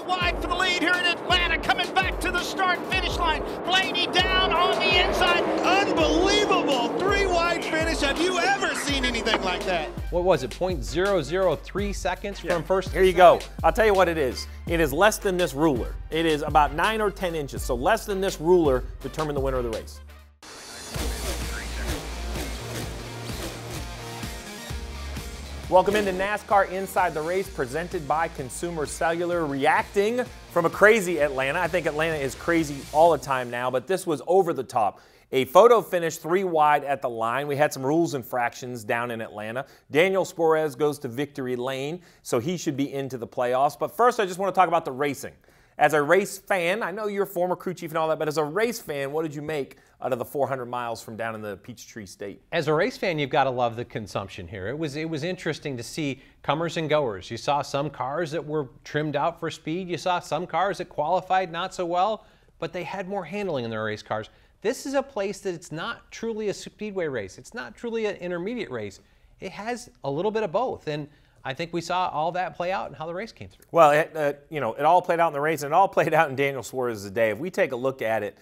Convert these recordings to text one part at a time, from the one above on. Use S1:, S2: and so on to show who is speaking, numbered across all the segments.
S1: wide for the lead here in Atlanta, coming back to the start-finish line. Blaney down on the inside.
S2: Unbelievable 3-wide finish. Have you ever seen anything like that?
S3: What was it, 0.003 seconds from first to
S4: Here you
S3: second?
S4: go. I'll tell you what it is. It is less than this ruler. It is about 9 or 10 inches. So less than this ruler determined the winner of the race. Welcome into NASCAR Inside the Race, presented by Consumer Cellular, reacting from a crazy Atlanta. I think Atlanta is crazy all the time now, but this was over the top. A photo finish 3 wide at the line. We had some rules infractions down in Atlanta. Daniel Suarez goes to victory lane, so he should be into the playoffs. But first, I just want to talk about the racing. As a race fan, I know you're a former crew chief and all that, but as a race fan, what did you make out of the 400 miles from down in the Peachtree State?
S3: As a race fan, you've got to love the consumption here. It was interesting to see comers and goers. You saw some cars that were trimmed out for speed. You saw some cars that qualified not so well, but they had more handling in their race cars. This is a place that it's not truly a speedway race. It's not truly an intermediate race. It has a little bit of both, and I think we saw all that play out and how the race came through.
S4: Well, it all played out in the race, and it all played out in Daniel Suarez's day. If we take a look at it,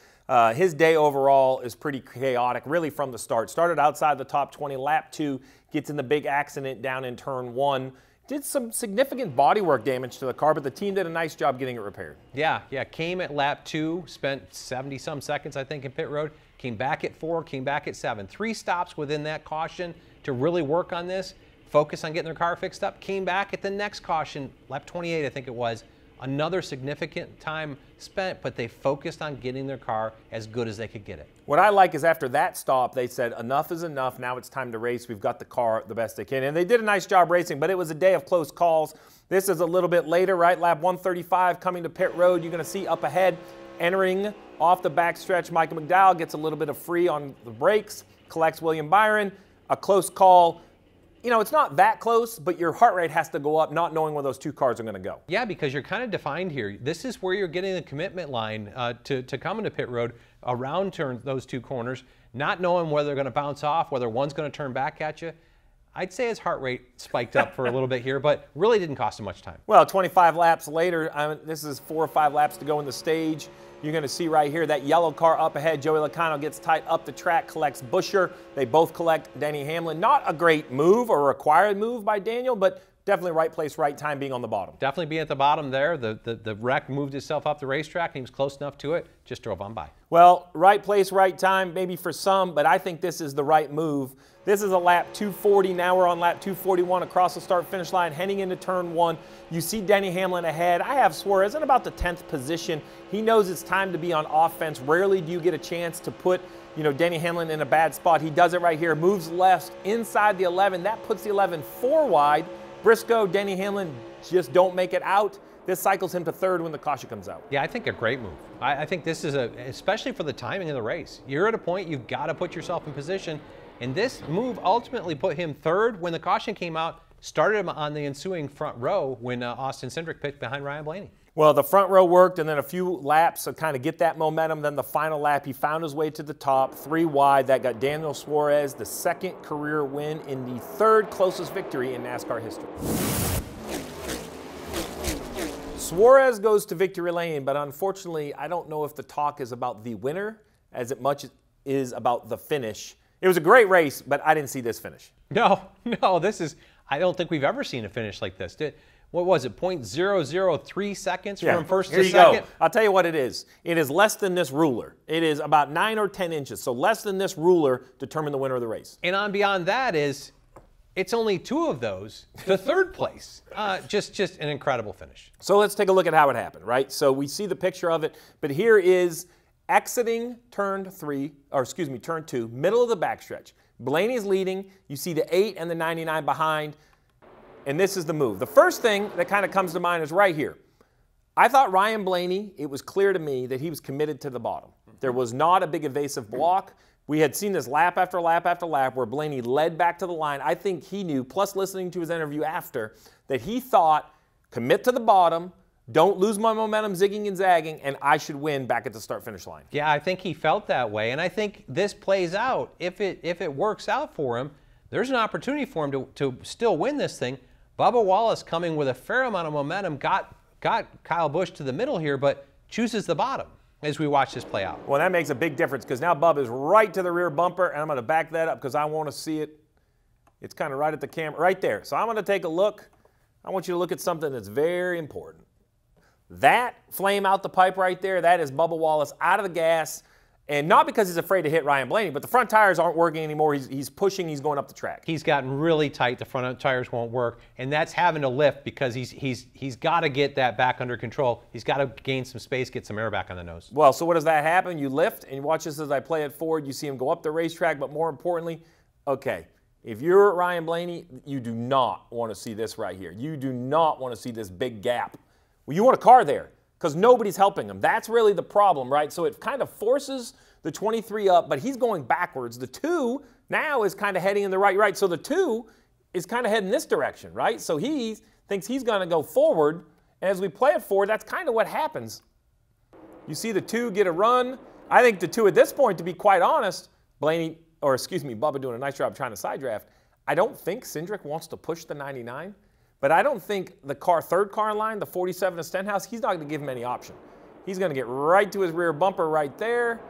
S4: his day overall is pretty chaotic, really from the start. Started outside the top 20, lap 2, gets in the big accident down in turn 1. Did some significant bodywork damage to the car, but the team did a nice job getting it repaired.
S3: Yeah, came at lap 2, spent 70-some seconds, I think, in pit road. Came back at 4, came back at 7. 3 stops within that caution to really work on this, focus on getting their car fixed up. Came back at the next caution, lap 28, I think it was. Another significant time spent, but they focused on getting their car as good as they could get it.
S4: What I like is after that stop, they said, enough is enough. Now it's time to race. We've got the car the best they can. And they did a nice job racing, but it was a day of close calls. This is a little bit later, right? Lap 135 coming to pit road. You're going to see up ahead, entering off the backstretch, Michael McDowell gets a little bit of free on the brakes, collects William Byron. A close call. You know, it's not that close, but your heart rate has to go up not knowing where those 2 cars are going to go.
S3: Yeah, because you're kind of defined here. This is where you're getting the commitment line to come into pit road around those 2 corners, not knowing whether they're going to bounce off, whether one's going to turn back at you. I'd say his heart rate spiked up for a little bit here, but really didn't cost him much time.
S4: Well, 25 laps later, this is 4 or 5 laps to go in the stage. You're going to see right here that yellow car up ahead. Joey Logano gets tight up the track, collects Buescher. They both collect Denny Hamlin. Not a great move or required move by Daniel, but definitely right place, right time being on the bottom.
S3: Definitely being at the bottom there. The wreck moved itself up the racetrack, and he was close enough to it, just drove on by.
S4: Well, right place, right time, maybe for some, but I think this is the right move. This is a lap 240. Now we're on lap 241 across the start-finish line, heading into turn 1. You see Denny Hamlin ahead. I have Suarez in about the 10th position. He knows it's time to be on offense. Rarely do you get a chance to put, Denny Hamlin in a bad spot. He does it right here. Moves left inside the 11. That puts the 11 4 wide. Briscoe, Denny Hamlin just don't make it out. This cycles him to 3rd when the caution comes out.
S3: Yeah, I think a great move. I think this is especially for the timing of the race. You're at a point you've got to put yourself in position. And this move ultimately put him 3rd when the caution came out, started him on the ensuing front row when Austin Cindric picked behind Ryan Blaney.
S4: Well, the front row worked, and then a few laps to kind of get that momentum. Then the final lap, he found his way to the top, 3 wide. That got Daniel Suarez the 2nd career win in the 3rd closest victory in NASCAR history. Suarez goes to victory lane, but unfortunately, I don't know if the talk is about the winner as much is about the finish. It was a great race, but I didn't see this finish.
S3: No, I don't think we've ever seen a finish like this. What was it, 0.003 seconds from first to second?
S4: Here you go. I'll tell you what it is. It is less than this ruler. It is about 9 or 10 inches. So less than this ruler determined the winner of the race.
S3: And on beyond that is, it's only 2 of those to 3rd place. Just an incredible finish.
S4: So let's take a look at how it happened, right? So we see the picture of it, but here is exiting turn 2, middle of the backstretch. Blaney's leading. You see the 8 and the 99 behind. And this is the move. The first thing that kind of comes to mind is right here. I thought Ryan Blaney, it was clear to me that he was committed to the bottom. There was not a big evasive block. We had seen this lap after lap after lap where Blaney led back to the line. I think he knew, plus listening to his interview after, that he thought, commit to the bottom, don't lose my momentum zigging and zagging, and I should win back at the start-finish line.
S3: Yeah, I think he felt that way, and I think this plays out. If it works out for him, there's an opportunity for him to still win this thing. Bubba Wallace coming with a fair amount of momentum, got got Kyle Busch to the middle here, but chooses the bottom as we watch this play out.
S4: Well, that makes a big difference because now Bubba is right to the rear bumper, and I'm going to back that up because I want to see it. It's kind of right at the camera, right there. So I'm going to take a look. I want you to look at something that's very important. That flame out the pipe right there, that is Bubba Wallace out of the gas, and not because he's afraid to hit Ryan Blaney, but the front tires aren't working anymore. He's pushing, he's going up the track.
S3: He's gotten really tight, the front tires won't work, and that's having to lift because he's got to get that back under control. He's got to gain some space, get some air back on the nose.
S4: Well, so what does that happen? You lift, and you watch this as I play it forward. You see him go up the racetrack, but more importantly, okay, if you're Ryan Blaney, you do not want to see this right here. You do not want to see this big gap. Well, you want a car there because nobody's helping him. That's really the problem, right? So it kind of forces the 23 up, but he's going backwards. The 2 now is kind of heading in the right. So the 2 is kind of heading this direction, right? So he thinks he's going to go forward, and as we play it forward, that's kind of what happens. You see the 2 get a run. I think the 2 at this point, to be quite honest, Bubba doing a nice job trying to side draft. I don't think Cindric wants to push the 99. But I don't think the third car in line, the 47 of Stenhouse, he's not going to give him any option. He's going to get right to his rear bumper right there.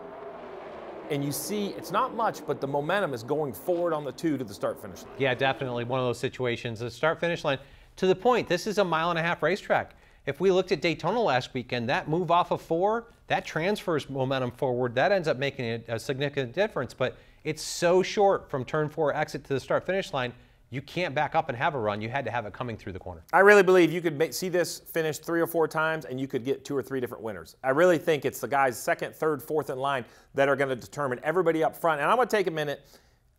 S4: And you see, it's not much, but the momentum is going forward on the 2 to the start-finish line.
S3: Yeah, definitely one of those situations. The start-finish line, to the point, this is a 1.5 mile racetrack. If we looked at Daytona last weekend, that move off of 4, that transfers momentum forward. That ends up making a significant difference. But it's so short from turn 4 exit to the start-finish line, you can't back up and have a run. You had to have it coming through the corner.
S4: I really believe you could see this finish 3 or 4 times and you could get 2 or 3 different winners. I really think it's the guys second, third, fourth in line that are going to determine everybody up front. And I'm going to take a minute.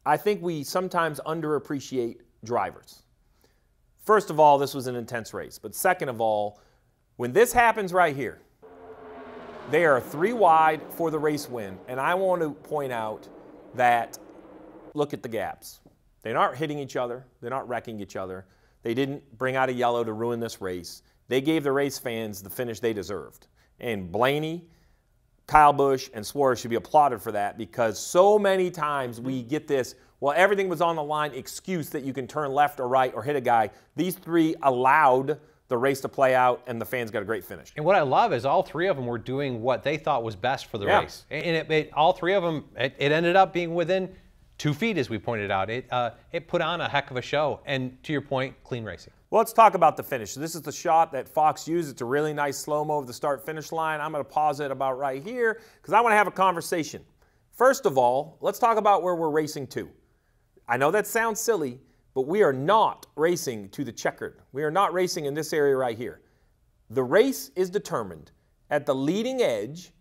S4: I think we sometimes underappreciate drivers. First of all, this was an intense race. But second of all, when this happens right here, they are 3 wide for the race win. And I want to point out that look at the gaps. They're not hitting each other. They're not wrecking each other. They didn't bring out a yellow to ruin this race. They gave the race fans the finish they deserved. And Blaney, Kyle Busch, and Suarez should be applauded for that because so many times we get this, well, everything was on the line excuse that you can turn left or right or hit a guy. These 3 allowed the race to play out, and the fans got a great finish.
S3: And what I love is all 3 of them were doing what they thought was best for the race. And all 3 of them, it ended up being within 2 feet, as we pointed out. It put on a heck of a show. And to your point, clean racing.
S4: Well, let's talk about the finish. So this is the shot that Fox used. It's a really nice slow-mo of the start-finish line. I'm going to pause it about right here because I want to have a conversation. First of all, let's talk about where we're racing to. I know that sounds silly, but we are not racing to the checkered. We are not racing in this area right here. The race is determined at the leading edge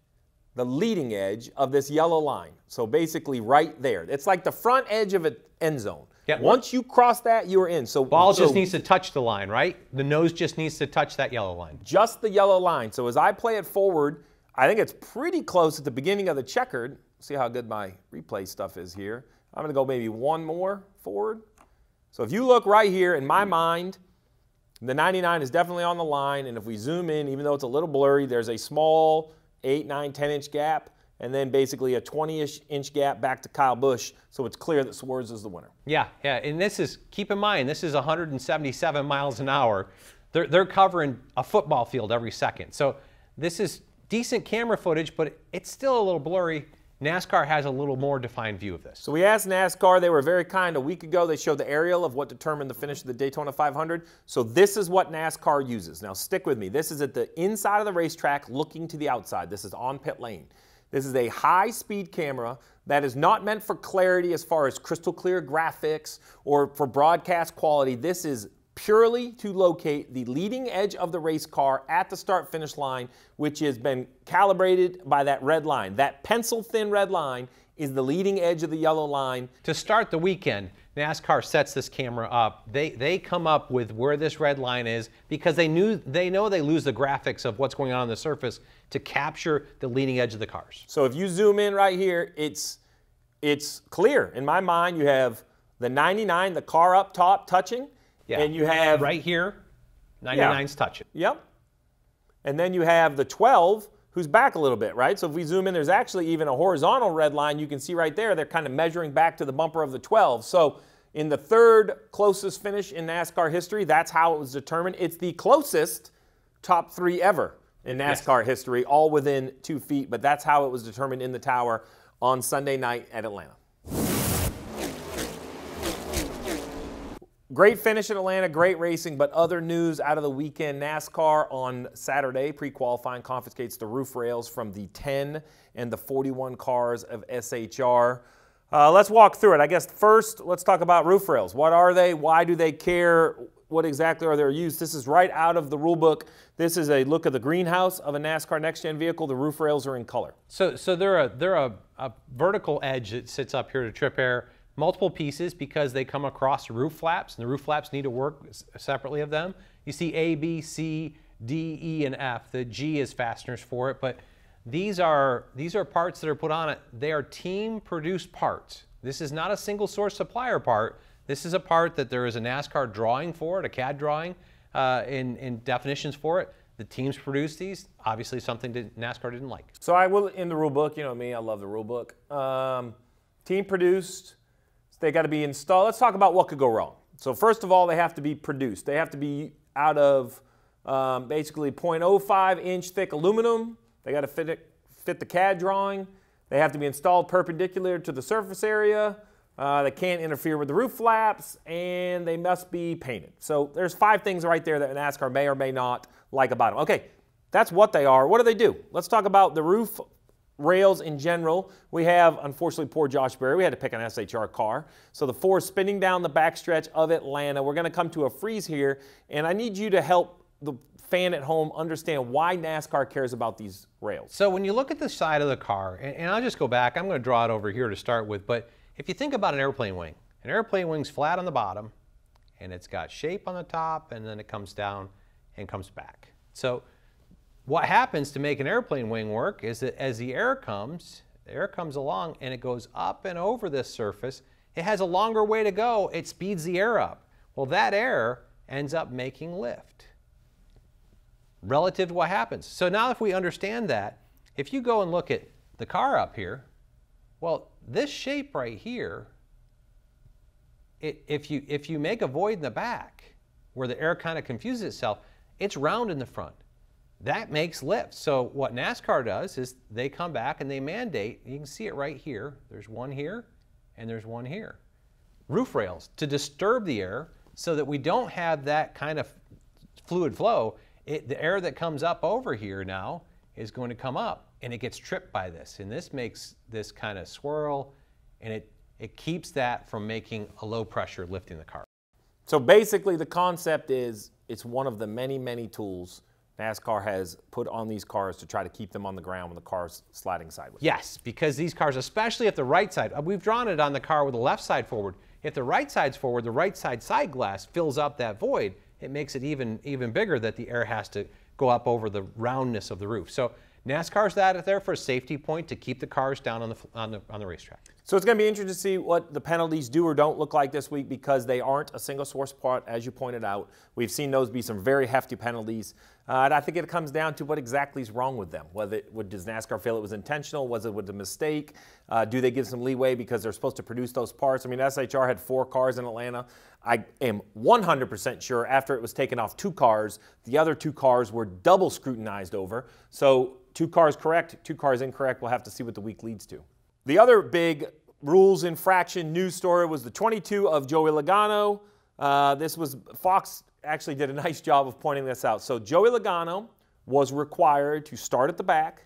S4: of this yellow line. So basically right there. It's like the front edge of an end zone.
S3: Yep.
S4: Once you cross that, you're in. So
S3: ball just needs to touch the line, right? The nose just needs to touch that yellow line.
S4: Just the yellow line. So as I play it forward, I think it's pretty close at the beginning of the checkered. See how good my replay stuff is here. I'm going to go maybe 1 more forward. So if you look right here, in my mind, the 99 is definitely on the line. And if we zoom in, even though it's a little blurry, there's a small 8, 9, 10-inch gap, and then basically a 20-inch gap back to Kyle Busch, so it's clear that Suarez is the winner.
S3: Yeah, and this is, keep in mind, this is 177 miles an hour. They're covering a football field every second. So this is decent camera footage, but it's still a little blurry. NASCAR has a little more defined view of this.
S4: So we asked NASCAR. They were very kind. A week ago, they showed the aerial of what determined the finish of the Daytona 500. So this is what NASCAR uses. Now, stick with me. This is at the inside of the racetrack looking to the outside. This is on pit lane. This is a high-speed camera that is not meant for clarity as far as crystal clear graphics or for broadcast quality. This is purely to locate the leading edge of the race car at the start-finish line, which has been calibrated by that red line. That pencil-thin red line is the leading edge of the yellow line.
S3: To start the weekend, NASCAR sets this camera up. They come up with where this red line is because they know they lose the graphics of what's going on the surface to capture the leading edge of the cars.
S4: So if you zoom in right here, it's clear. In my mind, you have the 99, the car up top touching.
S3: Yeah.
S4: And you have
S3: right here, 99's touching.
S4: Yep. And then you have the 12, who's back a little bit, right? So if we zoom in, there's actually even a horizontal red line. You can see right there, they're kind of measuring back to the bumper of the 12. So in the 3rd closest finish in NASCAR history, that's how it was determined. It's the closest top 3 ever in NASCAR history, all within 2 feet, but that's how it was determined in the tower on Sunday night at Atlanta. Great finish in Atlanta, great racing, but other news out of the weekend. NASCAR on Saturday, pre-qualifying, confiscates the roof rails from the 10 and the 41 cars of SHR. Let's walk through it. I guess first, let's talk about roof rails. What are they? Why do they care? What exactly are they used? This is right out of the rule book. This is a look of the greenhouse of a NASCAR Next Gen vehicle. The roof rails are in color.
S3: So they're a vertical edge that sits up here to trip air. Multiple pieces because they come across roof flaps, and the roof flaps need to work separately of them. You see A, B, C, D, E, and F. The G is fasteners for it, but these are parts that are put on it. They are team-produced parts. This is not a single-source supplier part. This is a part that there is a NASCAR drawing for it, a CAD drawing in definitions for it. The teams produce these. Obviously, something that NASCAR didn't like.
S4: So I will, in the rule book, you know me, I love the rule book. Team-produced. They got to be installed. Let's talk about what could go wrong. So first of all, they have to be produced. They have to be out of basically 0.05 inch thick aluminum. They got to fit the CAD drawing. They have to be installed perpendicular to the surface area. They can't interfere with the roof flaps, and they must be painted. So there's 5 things right there that NASCAR may or may not like about them. Okay, that's what they are. What do they do? Let's talk about the roof rails in general. We have, unfortunately, poor Josh Berry. We had to pick an SHR car. So the 4 spinning down the backstretch of Atlanta. We're going to come to a freeze here, and I need you to help the fan at home understand why NASCAR cares about these rails.
S3: So when you look at the side of the car, and I'll just go back, I'm going to draw it over here to start with, but if you think about an airplane wing's flat on the bottom, and it's got shape on the top, and then it comes down and comes back. So what happens to make an airplane wing work is that as the air comes along and it goes up and over this surface, it has a longer way to go. It speeds the air up. Well, that air ends up making lift relative to what happens. So now if we understand that, if you go and look at the car up here, well, this shape right here, if you make a void in the back where the air kind of confuses itself, it's round in the front. That makes lift. So what NASCAR does is they come back and they mandate, you can see it right here, there's one here and there's one here. Roof rails to disturb the air so that we don't have that kind of fluid flow. The air that comes up over here now is going to come up and it gets tripped by this. And this makes this kind of swirl, and it keeps that from making a low pressure lifting the car.
S4: So basically the concept is it's one of the many, many tools NASCAR has put on these cars to try to keep them on the ground when the car's sliding sideways.
S3: Yes, because these cars, especially if the right side, we've drawn it on the car with the left side forward. If the right side's forward, the right side glass fills up that void. It makes it even bigger that the air has to go up over the roundness of the roof. So NASCAR's there for a safety point to keep the cars down on the racetrack.
S4: So it's going to be interesting to see what the penalties do or don't look like this week because they aren't a single source part, as you pointed out. We've seen those be some very hefty penalties. And I think it comes down to what exactly is wrong with them. Does NASCAR feel it was intentional? Was it a mistake? Do they give some leeway because they're supposed to produce those parts? I mean, SHR had 4 cars in Atlanta. I am 100% sure after it was taken off 2 cars, the other 2 cars were double scrutinized over. So 2 cars correct, 2 cars incorrect. We'll have to see what the week leads to. The other big rules infraction news story was the 22 of Joey Logano. Fox actually did a nice job of pointing this out. So Joey Logano was required to start at the back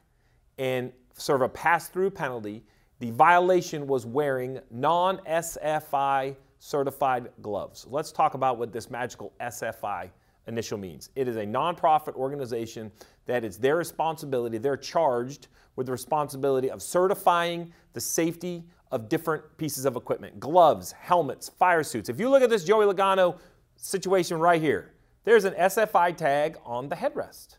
S4: and serve a pass-through penalty. The violation was wearing non-SFI certified gloves. Let's talk about what this magical SFI initial means. It is a nonprofit organization that it's their responsibility. They're charged with the responsibility of certifying the safety of different pieces of equipment, gloves, helmets, fire suits. If you look at this Joey Logano situation right here, there's an SFI tag on the headrest.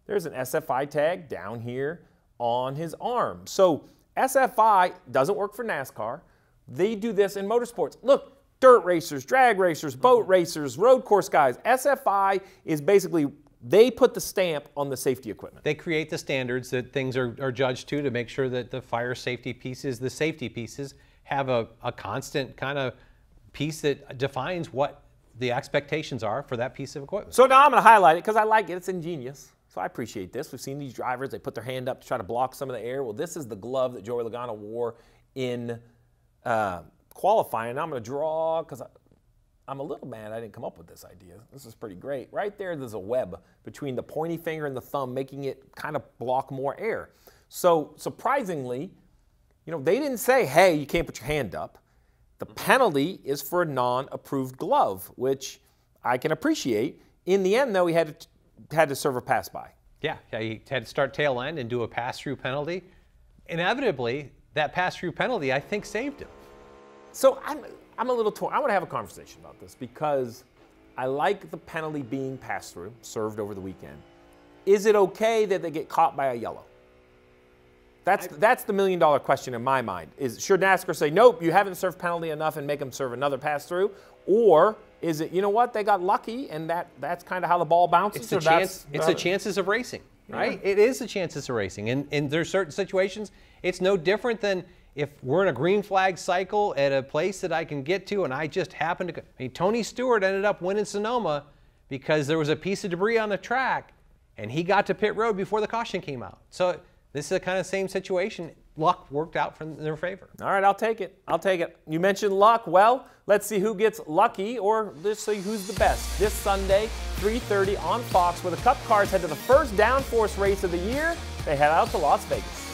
S4: There's an SFI tag down here on his arm. So SFI doesn't work for NASCAR. They do this in motorsports. Look, dirt racers, drag racers, boat racers, road course guys. SFI is basically, they put the stamp on the safety equipment.
S3: They create the standards that things are judged to make sure that the fire safety pieces, the safety pieces, have a constant kind of piece that defines what the expectations are for that piece of equipment.
S4: So now I'm going to highlight it because I like it. It's ingenious. So I appreciate this. We've seen these drivers, they put their hand up to try to block some of the air. Well, this is the glove that Joey Logano wore in qualifying. I'm going to draw because I'm a little mad I didn't come up with this idea. This is pretty great. Right there's a web between the pointy finger and the thumb, making it kind of block more air. So surprisingly, you know, they didn't say, hey, you can't put your hand up. The penalty is for a non-approved glove, which I can appreciate. In the end, though, he had to serve a pass by.
S3: Yeah, he had to start tail end and do a pass-through penalty. Inevitably, that pass-through penalty, I think, saved him.
S4: So I'm a little torn. I want to have a conversation about this because I like the penalty being passed through, served over the weekend. Is it okay that they get caught by a yellow? That's the million-dollar question in my mind. Should NASCAR say, nope, you haven't served penalty enough and make them serve another pass-through? Or is it, you know what, they got lucky and that's kind of how the ball bounces?
S3: It's the chances of racing, right? Yeah. It is the chances of racing. And there's certain situations, it's no different than if we're in a green flag cycle at a place that I can get to and I just happen to, Tony Stewart ended up winning Sonoma because there was a piece of debris on the track and he got to pit road before the caution came out. So this is the kind of same situation. Luck worked out in their favor.
S4: All right, I'll take it. I'll take it. You mentioned luck. Well, let's see who gets lucky, or let's see who's the best. This Sunday, 3:30 on Fox, where the Cup cars head to the first downforce race of the year. They head out to Las Vegas.